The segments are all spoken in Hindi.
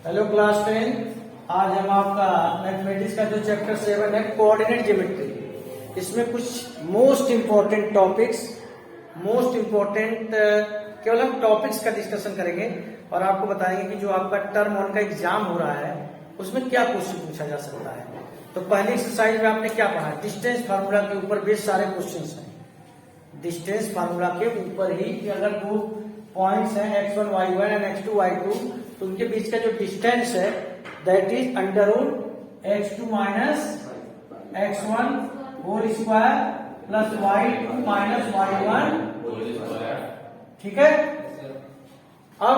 Hello class 10। आज हम आपका मैथमेटिक्स का जो चैप्टर 7 है कोऑर्डिनेट ज्योमेट्री, इसमें कुछ मोस्ट इंपॉर्टेंट केवल हम टॉपिक्स का डिस्कशन करेंगे और आपको बताएंगे कि जो आपका टर्म 1 का एग्जाम हो रहा है उसमें क्या क्वेश्चन पूछा जा सकता है। तो पहली एक्सरसाइज में आपने क्या पढ़ा? डिस्टेंस फार्मूला के ऊपर बेस सारे क्वेश्चन हैं। डिस्टेंस फार्मूला के ऊपर ही कि अगर दो पॉइंट्स हैं x1 y1 and x2 y2, तो उनके बीच का जो डिस्टेंस है that is under root x2 minus x1 whole square plus y2 minus y1। ठीक है। अब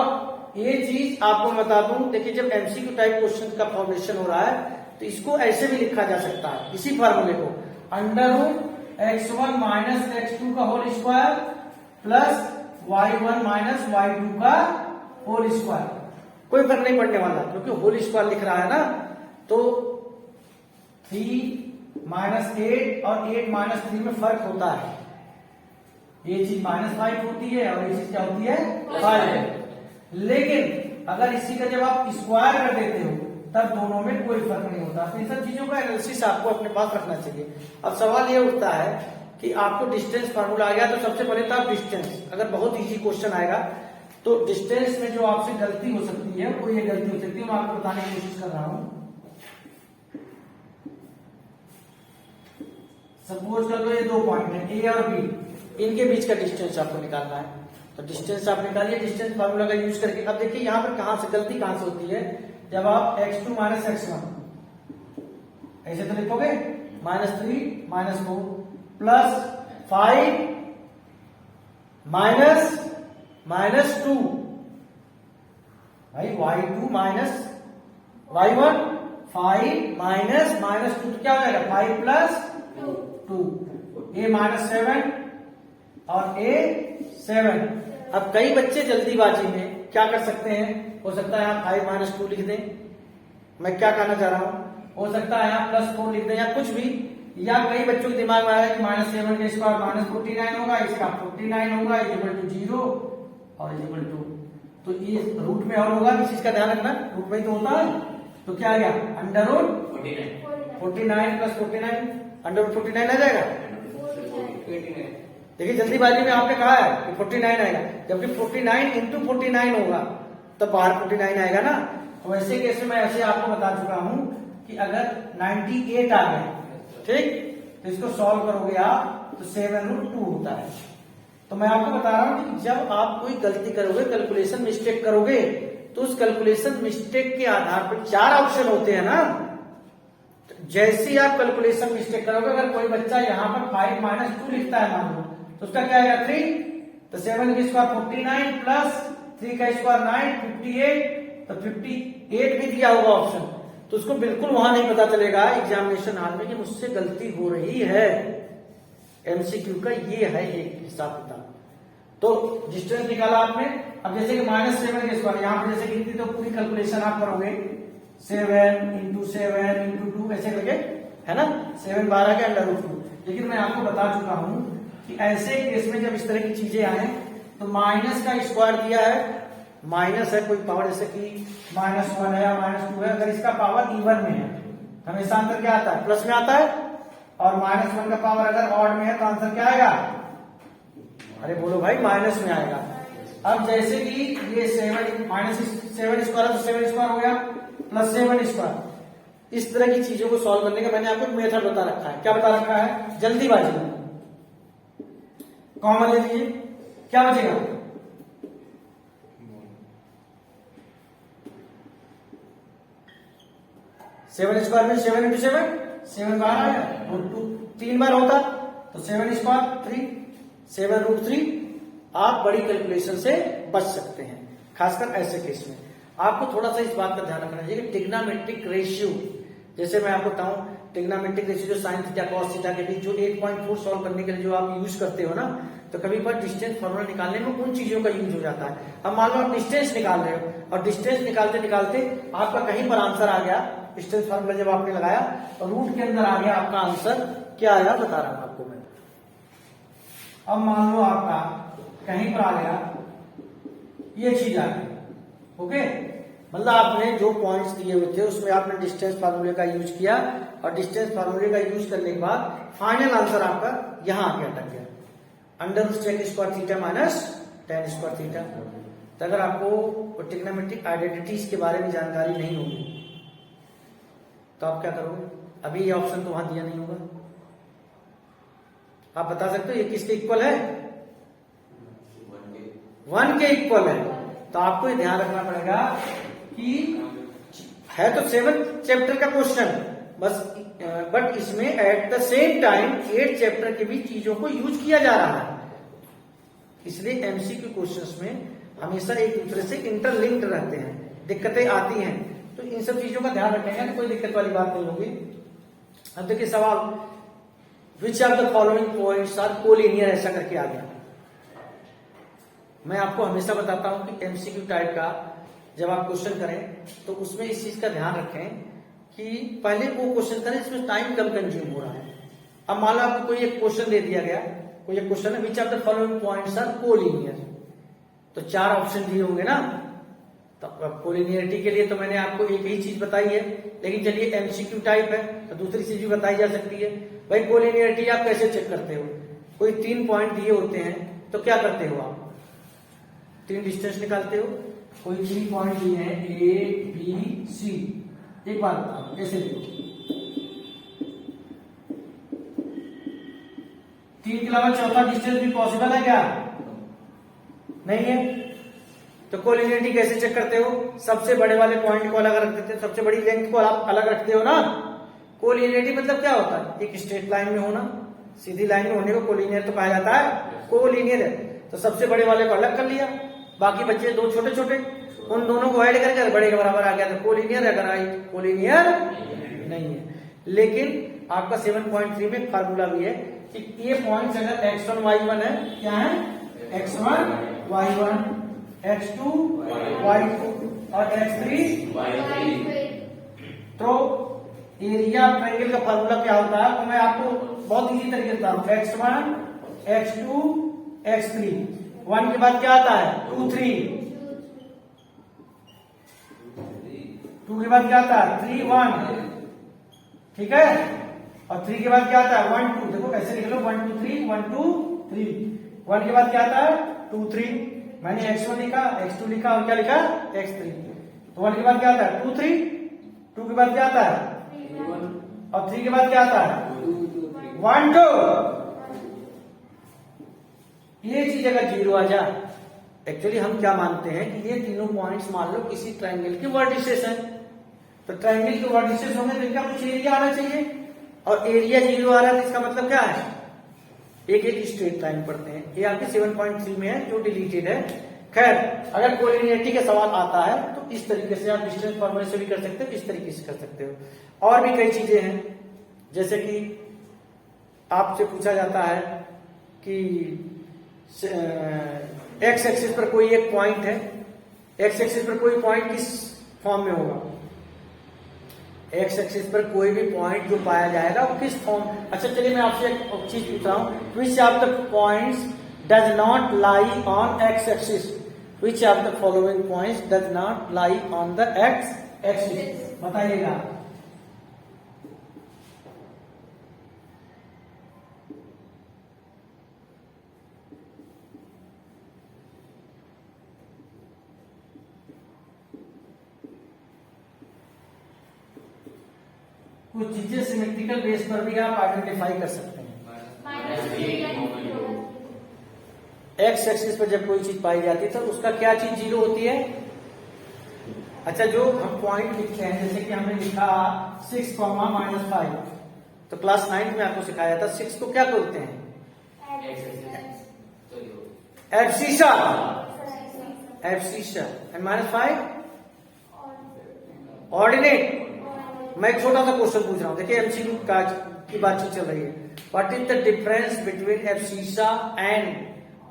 ये चीज आपको बता दूं, देखिए जब एमसीक्यू टाइप क्वेश्चन का फॉर्मेशन हो रहा है तो इसको ऐसे भी लिखा जा सकता है, इसी फॉर्मूले को under root x1 minus x2 का whole square plus y1 minus y2 का होल स्क्वायर। कोई फर्क नहीं पड़ने वाला क्योंकि होल स्क्वायर लिख रहा है ना। तो 3 माइनस 8 और 8 माइनस 3 में फर्क होता है। ये चीज -5 होती है और ये चीज क्या होती है? 5 है। लेकिन अगर इसी का जब आप स्क्वायर कर देते हो तब दोनों में कोई फर्क नहीं होता। तो इन सब चीजों का एनालिसिस आपको अपने पास रखना चाहिए। अब सवाल ये उठता है कि आपको डिस्टेंस फार्मूला आ गया तो सबसे पहले था डिस्टेंस। अगर बहुत इजी क्वेश्चन आएगा तो डिस्टेंस में जो आपसे गलती हो सकती है वो ये गलती हो सकती है, मैं आपको बताने की कोशिश कर रहा हूं। सपोज कर लो ये दो पॉइंट है ए और बी, इनके बीच का डिस्टेंस आपको निकालना है। तो डिस्टेंस आप निकालिए डिस्टेंस फार्मूला का यूज करके। अब देखिए यहां पर कहां से गलती कहां से होती है, जब आप x2 माइनस x1 ऐसे तो लिखोगे -3 माइनस 4 प्लस 5 माइनस 2 भाई y2 माइनस y1 5 माइनस 2 तो क्या हो जाएगा 5 प्लस 2 a -7 और a 7। अब कई बच्चे जल्दीबाजी में क्या कर सकते हैं, हो सकता है आप 5 माइनस 2 लिख दें, मैं क्या कहना चाह रहा हूं, हो सकता है आप +4 लिख दें या कुछ भी। या कई बच्चों के दिमाग में आया कि -7 का स्क्वायर -49 होगा, इसका 49 होगा इक्वल टू 0 और इक्वल टू, तो ये रूट में और होगा, इस चीज का ध्यान रखना, रूट में ही तो होता है। तो क्या आ गया under root 49 plus 49 under root 49 आ जाएगा। देखिए जल्दीबाजी में आपने कहा है कि 49 आएगा, जबकि 49 इंटू 49 होगा तब बाहर 49 आएगा ना। तो वैसे कैसे मैं ऐसे आपको बता चुका हूं कि अगर 98 आ गए, ठीक, तो इसको सॉल्व करोगे आप तो 7√2 होता है। तो मैं आपको बता रहा हूं कि जब आप कोई गलती करोगे, कैलकुलेशन मिस्टेक करोगे, तो उस कैलकुलेशन मिस्टेक के आधार पर 4 ऑप्शन होते हैं ना। जैसे ही आप कैलकुलेशन मिस्टेक करोगे, अगर कोई बच्चा यहां पर 5 माइनस 2 लिखता है मान लो, तो उसका क्या आएगा 3, तो 7 का स्क्वायर 49 प्लस 3 का स्क्वायर 9 58, तो 58 भी दिया होगा ऑप्शन, तो उसको बिल्कुल वहां नहीं पता चलेगा एग्जामिनेशन हॉल में कि मुझसे गलती हो रही है। एमसीक्यू का ये है एक हिसाब किताब। तो डिस्टेंस निकाला आपने। अब जैसे कि -7 के स्क्वायर यहां पर जैसे गिनती, तो पूरी कैलकुलेशन आप करोगे 7 इंटू 7 इंटू 2 ऐसे करके, है ना, 7 12 के अंडर रूट 2। लेकिन मैं आपको बता चुका हूं कि ऐसे केस में जब इस तरह की चीजें आए तो माइनस का स्क्वायर दिया है, माइनस है कोई पावर, जैसे कि -1 है या -2 है, अगर इसका पावर इवन में है हमेशा आंसर क्या आता है, प्लस में आता है। और -1 का पावर अगर ऑड में है तो आंसर क्या आएगा, अरे बोलो भाई, माइनस में आएगा। अब जैसे कि ये 7 माइनस 7 स्क्वायर तो 7 स्क्वायर हो गया प्लस 7 स्क्वायर। इस तरह की चीजों को सॉल्व करने का मैंने आपको मेथड बता रखा है। क्या बता रखा है? जल्दीबाजी में कॉमन ले लीजिए, क्या बचेगा, सेवन स्क्वायर में 7 इंटू 7 बाहर आया, रूट 2 3 बार होता तो 7 स्क्वायर 3, 7√3। आप बड़ी कैलकुलेशन से बच सकते हैं, खासकर ऐसे केस में। आपको थोड़ा सा इस बात का ध्यान रखना चाहिए कि ट्रिग्नोमेट्रिक रेशियो, जैसे मैं आपको बताऊं ट्रिग्नोमेट्रिक रेशियो जो साइन थीटा कॉस थीटा के बीच जो 8.4 सॉल्व करने के लिए जो आप यूज करते हो ना, तो कभी पर डिस्टेंस फॉर्मूला निकालने में उन चीजों का यूज हो जाता है। अब मान लो आप डिस्टेंस निकाल रहे हो और डिस्टेंस निकालते निकालते आपका कहीं पर आंसर आ गया, डिस्टेंस फॉर्मूला जब आपने लगाया और रूट के अंदर आ गया आपका आंसर, क्या आया बता रहा हूं आपको मैं। अब मान लो आपका कहीं पर आ गया ये चीज आ गई, ओके, मतलब आपने जो पॉइंट्स दिए हुए थे उसमें आपने डिस्टेंस फार्मूले का यूज किया और डिस्टेंस फार्मूले का यूज करने के बाद फाइनल आंसर आपका यहां आके अटक गया, under ten square theta minus ten square theta. तो अगर आपको ट्रिग्नोमेट्रिक आइडेंटिटीज के बारे में जानकारी नहीं होगी तो आप क्या करोगे? अभी ये ऑप्शन तो वहां दिया नहीं होगा, आप बता सकते हो ये किसके इक्वल है? 1 के इक्वल है। तो आपको ये ध्यान रखना पड़ेगा कि है तो 7th चैप्टर का क्वेश्चन बस, बट इसमें at the same time 8 chapter के भी चीजों को यूज किया जा रहा है, इसलिए एमसीक्यू क्वेश्चंस में हमेशा एक दूसरे से इंटरलिंक्ड रहते हैं, दिक्कतें आती हैं, तो इन सब चीजों का ध्यान रखेंगे तो कोई दिक्कत वाली बात नहीं होगी। अब देखिए सवाल, which of the following points are collinear, ऐसा करके आ गया। मैं आपको हमेशा बताता हूं कि एमसीक्यू टाइप का जब आप क्वेश्चन करें तो उसमें इस चीज का ध्यान रखें कि पहले वो क्वेश्चन करें जिसमें टाइम कम कंज्यूम हो रहा है। अब मान लो आपको कोई एक क्वेश्चन दे दिया गया, कोई एक क्वेश्चन है which of the following points are collinear, तो 4 ऑप्शन दिए होंगे ना, तो कोलिनियरिटी के लिए तो मैंने आपको एक ही चीज बताई है, लेकिन चलिए एमसीक्यू टाइप है तो दूसरी चीज भी बताई जा सकती है। भाई कोलिनियरिटी आप कैसे चेक करते हो? कोई 3 पॉइंट दिए होते हैं तो क्या करते हो आप? 3 डिस्टेंस निकालते हो। कोई 3 पॉइंट दिए हैं ए बी सी, एक बार बताओ कैसे देखो, 3 के अलावा चौथा डिस्टेंस भी पॉसिबल है क्या? नहीं है। तो कोलिनियरिटी कैसे चेक करते हो? सबसे बड़े वाले पॉइंट को अलग रख देते हो, सबसे बड़ी लेंथ को आप अलग रखते हो ना। कोलिनियरिटी मतलब क्या होता है? एक स्ट्रेट लाइन में होना, सीधी लाइन में होने को कोलिनियर तो कहा जाता है, कोलिनियर है। तो सबसे बड़े वाले को अलग कर लिया, बाकी बच्चे 2 छोटे छोटे, उन दोनों को ऐड करके बड़े के बराबर आ गया, तो कोलिनियर है। अगर आई कोलिनियर नहीं है। लेकिन आपका 7.3 में फार्मूला भी है कि ये पॉइंट्स अगर x1 y1 है, क्या है? x1 y1, x2 y2 और x3 y3। तो एरिया ट्रायंगल का फार्मूला क्या होता है? तो मैं आपको बहुत इजी तरीके से बता रहा हूं, x1 x2 x3, 1 के बाद क्या आता है? 2 3, 2 के बाद क्या आता है? 3 1, ठीक है, और 3 के बाद क्या आता है? 1 2, देखो कैसे लिख लो, 1 2 3 1 2 3, 1 के बाद क्या आता है? 2 3, मैंने x1 लिखा, x2 लिखा और क्या लिखा? x3। तो 1 के बाद क्या आता है? 2 3, 2 के बाद क्या आता है? और 3 के बाद क्या आता है? 1 2। ये चीज अगर 0 आ जा, एक्चुअली हम क्या मानते हैं कि ये तीनों पॉइंट्स मान लो किसी ट्रायंगल के वर्टिसेस हैं, तो ट्रायंगल के वर्टिसेस होंगे तो इनका कुछ एरिया आना चाहिए, और एरिया 0 आ रहा है तो इसका मतलब क्या है? एक एक स्ट्रेट लाइन पढ़ते हैं। ये आपके 7.3 में है जो डिलीटेड है। खैर, अगर कोलिनियरिटी का सवाल आता है तो इस तरीके से आप डिस्टेंस फार्मूले से भी कर सकते हो, इस तरीके से कर सकते हो। और भी कई चीजें हैं, जैसे कि आपसे पूछा जाता है कि एक्स एक्सिस पर कोई एक पॉइंट है, एक्स एक्सिस पर कोई पॉइंट किस फॉर्म में होगा? एक्स एक्सिस पर कोई भी पॉइंट जो पाया जाएगा वो किस फॉर्म? अच्छा चलिए मैं आपसे एक चीज पूछ रहा हूं, विच of the points does not lie on x axis? Which of the following points does not lie on the x axis? बताइएगा। कुछ चीजें सिमेट्रिकल बेस पर भी आप आइडेंटिफाई कर सकते हैं। एक्स एक्सिस पर जब कोई चीज पाई जाती है तो उसका क्या चीज 0 होती है? अच्छा, जो हम पॉइंट लिखते हैं, जैसे कि हमने लिखा 6, -5, तो क्लास 9 में आपको सिखाया था 6 को क्या बोलते हैं? Abscissa, abscissa, and -5 ordinate. मैं एक छोटा सा क्वेश्चन पूछ रहा हूं, देखिए एमसीक्यू की बातचीत चल रही है। What is the difference between abscissa and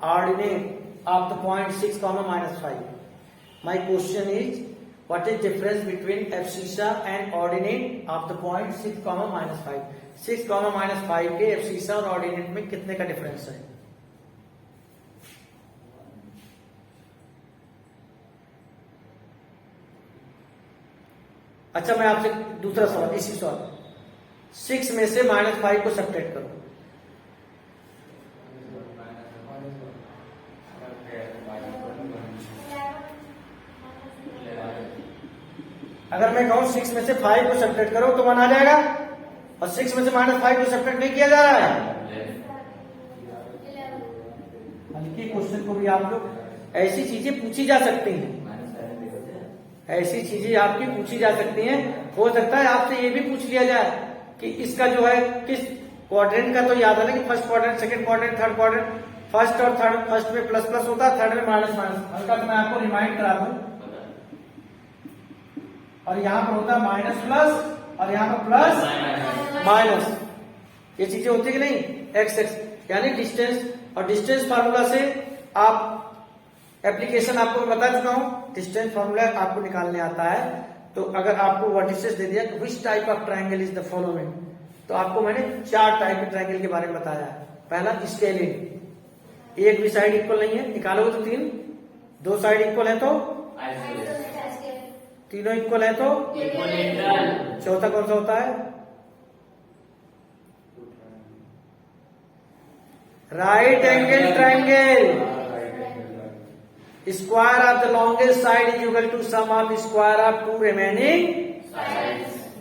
ordinate of the point 6, -5? My question is what is difference between abscissa and ordinate of the point 6, -5? 6, -5 के एब्सिसा और ऑर्डिनेट में कितने का डिफरेंस है? अच्छा मैं आपसे दूसरा सवाल, इसी सवाल 6 में से -5 को सब्ट्रैक्ट करो। अगर मैं कहूं 6 में से 5 को सब्ट्रैक्ट करो तो 1 आ जाएगा, और 6 में से -5 को सब्ट्रैक्ट नहीं किया जा रहा है। लिखिए क्वेश्चन को भी आप लोग, ऐसी चीजें पूछी जा सकती हैं, ऐसी चीजें आपकी पूछी जा सकती हैं। हो सकता है आपसे ये भी पूछ लिया जाए कि इसका जो है किस क्वाड्रेंट का, तो याद है ना कि first quadrant, second quadrant, third quadrant, first और थर्ड, फर्स्ट में प्लस प्लस होता है, थर्ड में माइनस माइनस। हल्का तो मैं आपको रिमाइंड करा दूं, और यहां पर होता है माइनस प्लस और यहां पर प्लस माइनस, ये चीजें होती है कि नहीं, एक्स एक्स यानी डिस्टेंस। और डिस्टेंस फार्मूला से आप, एप्लीकेशन आपको मैं बता चुका हूं, डिस्टेंस फार्मूला आपको निकालने आता है। तो अगर आपको वर्टिसेस दे दिया कि which type of triangle is the following, तो आपको मैंने 4 टाइप के ट्राइंगल के बारे में बताया है। पहला स्केलिंग, एक भी साइड इक्वल नहीं है, निकालोगे तो 3, 2 साइड इक्वल है तो, तीनों इक्वल है तो, चौथा कौन सा होता है, right angle triangle. Square of the longest side is equal to sum of square of 2 remaining.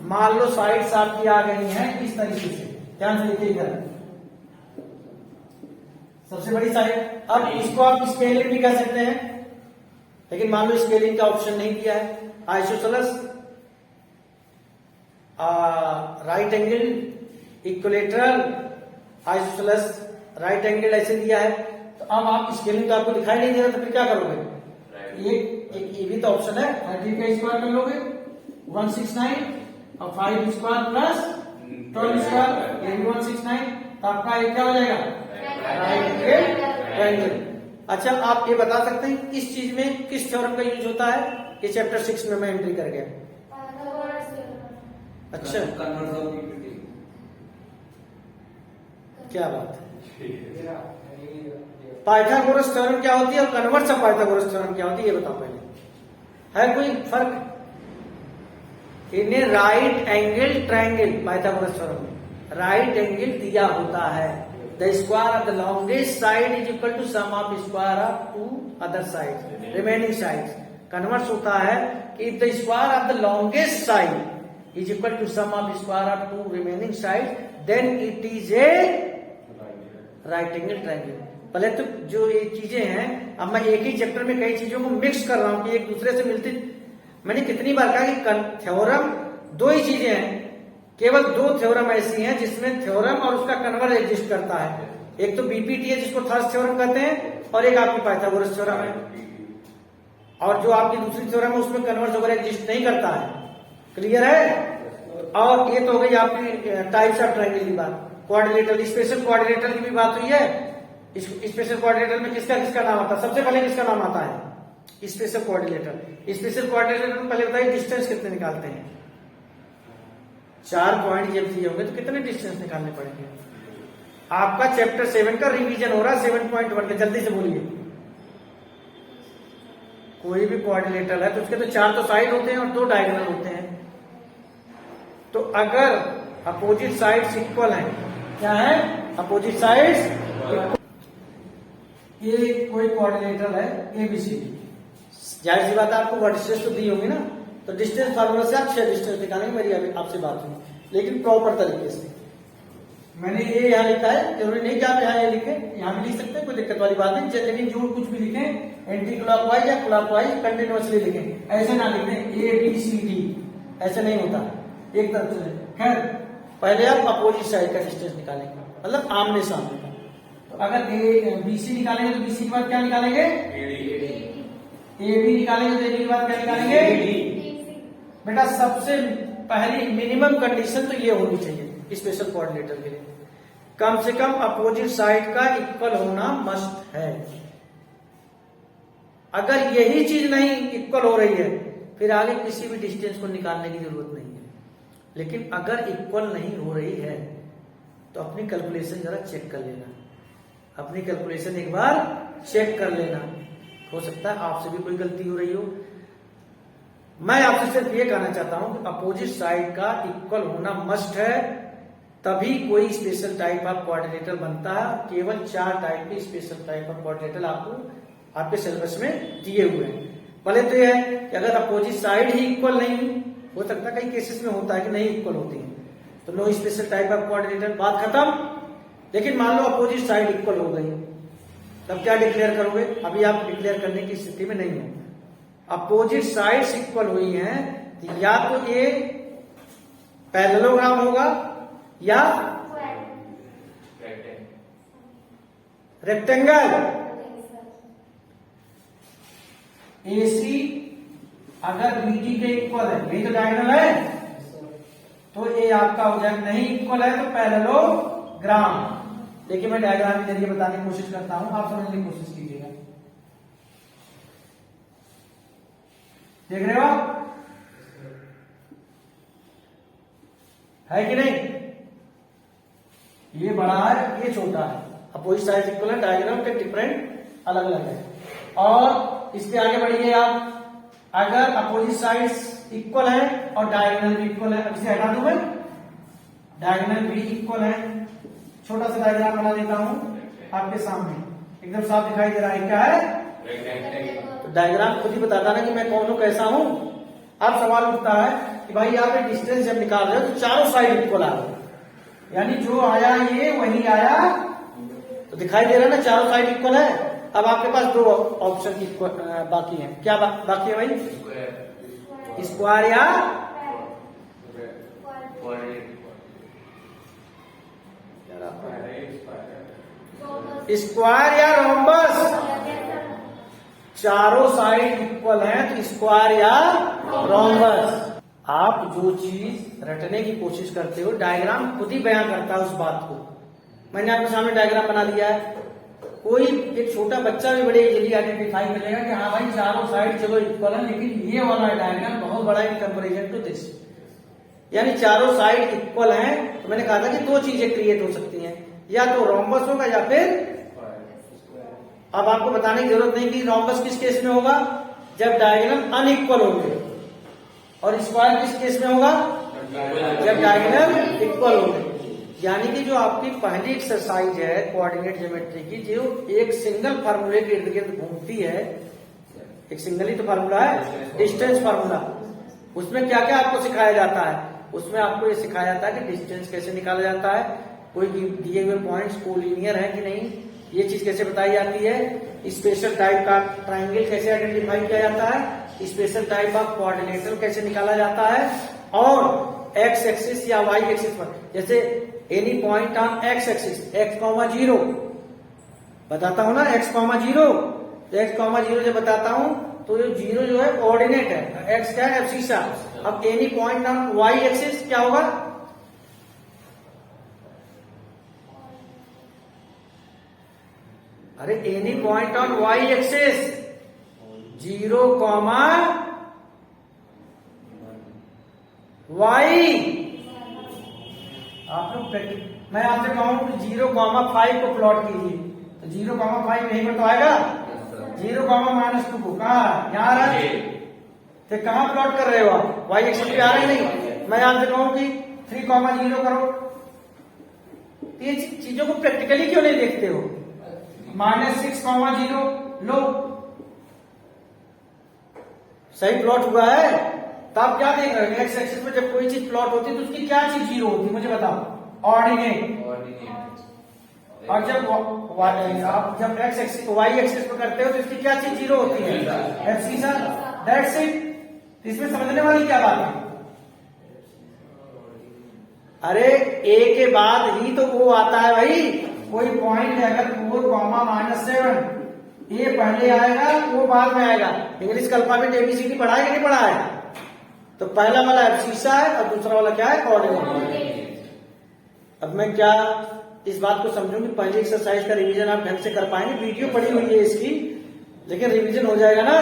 मान लो साइड्स आपकी आ गई हैं इस तरीके से, ध्यान से देखिए इधर सबसे बड़ी साइड। अब इसको आप स्केलिंग भी कर सकते हैं, लेकिन मान लो स्केलिंग का ऑप्शन नहीं किया है। Isosceles, right angle, equilateral, isosceles, right angle ऐसे दिया है। तो अब आप स्केलिंग तो आपको दिखाई नहीं दे रहा, तो फिर क्या करोगे, एक ये भी तो ऑप्शन है, 30 का स्क्वायर कर लोगे 169 और 5 स्क्वायर प्लस 12 स्क्वायर, ये भी 169। तो आपका ये क्या हो जाएगा, राइट एंगल ट्रायंगल। अच्छा आप ये बता सकते हैं इस चीज में किस थ्योरम का यूज होता है, ये चैप्टर 6 में मैं एंट्री कर गया। अच्छा क्या बात है, पाइथागोरस थ्योरम क्या होती है और कन्वर्स ऑफ पाइथागोरस थ्योरम क्या होती है, ये बताओ पहले, है कोई फर्क? इन्हें right angle triangle, Pythagoras theorem right angle दिया होता है, the square of the longest side is equal to sum of square of 2 other side remaining side. Converse होता है कि the square of the longest side is equal to sum of square of 2 remaining side, then it is a right angle triangle. पहले तो जो ये चीजें हैं, अब मैं एक ही चैप्टर में कई चीजों को मिक्स कर रहा हूं कि एक दूसरे से मिलती। मैंने कितनी बार कहा कि थ्योरम 2 ही चीजें हैं, केवल 2 थ्योरम ऐसी हैं जिसमें थ्योरम और उसका कन्वर्स एग्जिस्ट करता है। एक तो बीपीटी है जिसको थर्ड थ्योरम कहते हैं, और एक आपकी पाइथागोरस थ्योरम है। और जो आपकी दूसरी थ्योरम है उसमें कन्वर्स वगैरह एग्जिस्ट नहीं करता है। क्लियर है? और ये तो हो गई आपकी टाइप्स ऑफ ट्रायंगल की बात। क्वाड्रिलेटरल, स्पेशल क्वाड्रिलेटरल की भी बात हुई है। स्पेशल क्वाड्रिलेटरल में किसका किसका नाम आता है, सबसे पहले किसका नाम आता है, स्पेशल क्वाड्रिलेटरल। स्पेशल क्वाड्रिलेटरल में पहले बताइए डिस्टेंस कितने निकालते हैं, 4 पॉइंट जब दिए होंगे तो कितने डिस्टेंस निकालने पड़ेंगे। आपका चैप्टर 7 का रिवीजन हो रहा है 7.1 का, जल्दी से बोलिए। कोई भी क्वाड्रिलेटरल है तो उसके तो 4 तो साइड होते हैं और 2 डायगोनल होते हैं। तो अगर अपोजिट साइड्स इक्वल हैं, क्या है, अपोजिट साइड्स, ये कोई क्वाड्रिलेटरल है एबीसीडी, जाहिर सी बात है आपको वर्टिसेस तो दी होंगी ना, तो डिस्टेंस फार्मूला से आप 6 डिस्टेंस निकालेंगे। मेरी अभी आपसे बात हुई, लेकिन प्रॉपर तरीके से। मैंने ये यहाँ लिखा है, जरूरी नहीं कि आप यहाँ ये लिखें, यहाँ भी लिख सकते हैं, कोई दिक्कत वाली बात नहीं। लेकिन जो कुछ भी लिखें एंटी क्लॉकवाइज या क्लॉकवाइज कंटिन्यूअसली लिखें, ऐसे ना लिखें ABCD, ऐसे नहीं होता, एक तरफ से। खैर पहले आप अपोजिट साइड का डिस्टेंस निकालेंगे, मतलब आमने सामने का। तो अगर BC निकालेंगे तो BC के बाद क्या निकालेंगे, AB निकालेंगे तो AB के बाद क्या निकालेंगे, बेटा सबसे पहली मिनिमम कंडीशन तो ये होनी चाहिए स्पेशल कोऑर्डिनेटर के लिए, कम से कम अपोजिट साइड का इक्वल होना मस्ट है। अगर यही चीज नहीं इक्वल हो रही है फिर आगे किसी भी डिस्टेंस को निकालने की जरूरत नहीं है। लेकिन अगर इक्वल नहीं हो रही है तो अपनी कैलकुलेशन जरा चेक कर लेना, अपनी कैलकुलेशन एक बार चेक कर लेना, हो सकता है आपसे भी कोई गलती हो रही हो। मैं आपसे सिर्फ ये कहना चाहता हूं कि अपोजिट साइड का इक्वल होना मस्ट है, तभी कोई स्पेशल टाइप ऑफ कोऑर्डिनेटर बनता है। केवल 4 टाइप के स्पेशल टाइप ऑफ कोऑर्डिनेटर आपको आपके सिलेबस में दिए हुए हैं। पहले तो यह है कि अगर अपोजिट साइड ही इक्वल नहीं हो सकता, कई केसेस में होता है कि नहीं इक्वल होती है, तो no special type of coordinator, बात खत्म। लेकिन मान लो अपोजिट साइड इक्वल हो गई, तब क्या डिक्लेयर करोगे? अभी आप डिक्लेयर करने की स्थिति में नहीं हो। अपोजिट साइड्स इक्वल हुई हैं तो या तो ये पैरेललोग्राम होगा या रेक्टेंगल। एसी अगर बीडी के इक्वल है, यही तो डायगोनल है, तो ये आपका हो जाएगा, नहीं इक्वल है तो पैरेललोग्राम। देखिए मैं डायग्राम के जरिए बताने की कोशिश करता हूं, आप समझने की कोशिश कीजिएगा। देख रहे हो है कि नहीं? ये बड़ा है, ये छोटा है, अपोजिट साइड इक्वल है, डायग्राम के डिफरेंट अलग अलग है। और इसके आगे बढ़िए आप, अगर अपोजिट साइड्स इक्वल है और डायगोनल भी इक्वल है, अब इसे हटा दूं मैं, डायगोनल भी इक्वल है। छोटा सा डायग्राम बना देता हूं आपके सामने, एकदम साफ दिखाई दे रहा है, क्या है? तो डायग्राम खुद ही बताता ना कि मैं कौन हूं, कैसा हूं। अब सवाल उठता है कि भाई यहाँ पे डिस्टेंस जब निकाल रहे हो तो चारों साइड इक्वल आ रहे, यानी जो आया ये वही आया, तो दिखाई दे रहा है ना चारों साइड इक्वल है। अब आपके पास 2 ऑप्शन बाकी हैं, क्या बाकी है भाई? स्क्वायर या स्क्वायर या रोम्बस। चारों साइड इक्वल हैं तो स्क्वायर या रोम्बस। आप जो चीज रटने की कोशिश करते हो, डायग्राम खुद ही बयां करता है उस बात को। मैंने आपके सामने डायग्राम बना दिया है, कोई एक छोटा बच्चा भी बड़े इजीली आइडेंटिफाई कर लेगा कि हाँ भाई चारों साइड चलो इक्वल है, लेकिन ये वाला डायग्राम बहुत बड़ा इन कंपेरिजन टू दिस, यानी चारों साइड इक्वल हैं। तो मैंने कहा था कि 2 चीजें क्रिएट हो सकती हैं, या तो रोम्बस होगा या फिर, अब आपको बताने की जरूरत नहीं कि रोम्बस किस केस में होगा, जब डायगोनल अनइक्वल होंगे, और स्क्वायर किस केस में होगा, जब डायगोनल इक्वल होंगे। यानी कि जो आपकी पहली एक्सरसाइज है कोऑर्डिनेट ज्योमेट्री की, जो एक सिंगल फार्मूले के इर्द गिर्द घूमती है, एक सिंगल ही तो फार्मूला है, डिस्टेंस फार्मूला, उसमें क्या क्या आपको सिखाया जाता है? उसमें आपको ये सिखाया जाता है कि डिस्टेंस कैसे निकाला जाता है, कोई दिए हुए पॉइंट्स कोलिनियर है कि नहीं, ये चीज कैसे बताई जाती है, स्पेशल टाइप का ट्राइंगल कैसे आइडेंटिफाई किया जाता है, स्पेशल टाइप ऑफ कोऑर्डिनेटर कैसे निकाला जाता है, और एक्स एक्सिस या वाई एक्सिस पर, जैसे any point on x axis, x, 0 बताता हूं ना, x, 0, तो x, 0 जब बताता हूं तो ये 0 जो है कोऑर्डिनेट है, x क्या है, एब्सिसा। अब any point on y axis क्या होगा, अरे any point on y axis 0, y। आप लोग मैं आपसे कहूं कि 0,5 को प्लॉट कीजिए, तो 0,5 यहीं पर तो आएगा, 0,-2 को कहा यहाँ आ रहा है, तो कहाँ प्लॉट कर रहे हो आप, y एक्सिस पे आ रहे नहीं। मैं आपसे कहूं कि 3,0 करो, ये चीजों को प्रैक्टिकली क्यों नहीं देखते हो? -6,0 लो, सही प्लॉट हुआ है, तो आप क्या देख रहे हो, एक्स एक्सिस पे जब कोई चीज प्लॉट होती है तो उसकी क्या चीज 0 होती है, मुझे बताओ, ऑर्डिनेट। और जब जब एक्स एक्सिस वाई एक्सिस पे करते हो तो इसकी क्या चीज 0 होती है, एब्सिसा, दैट्स इट। इसमें समझने वाली क्या बात है? अरे ए के बाद ही तो वो आता है भाई, कोई पॉइंट है अगर 4,-7, ए पहले आएगा वो बाद में आएगा। इंग्लिश का अल्फाबेट ABCD पढ़ा है कि नहीं पढ़ा है? तो पहला वाला एब्सिसा है और दूसरा वाला क्या है, कोऑर्डिनेट। अब मैं क्या इस बात को समझूं कि पहली एक्सरसाइज का रिवीजन आप ढंग से कर पाएंगे, वीडियो पड़ी हुई है इसकी, लेकिन रिवीजन हो जाएगा ना।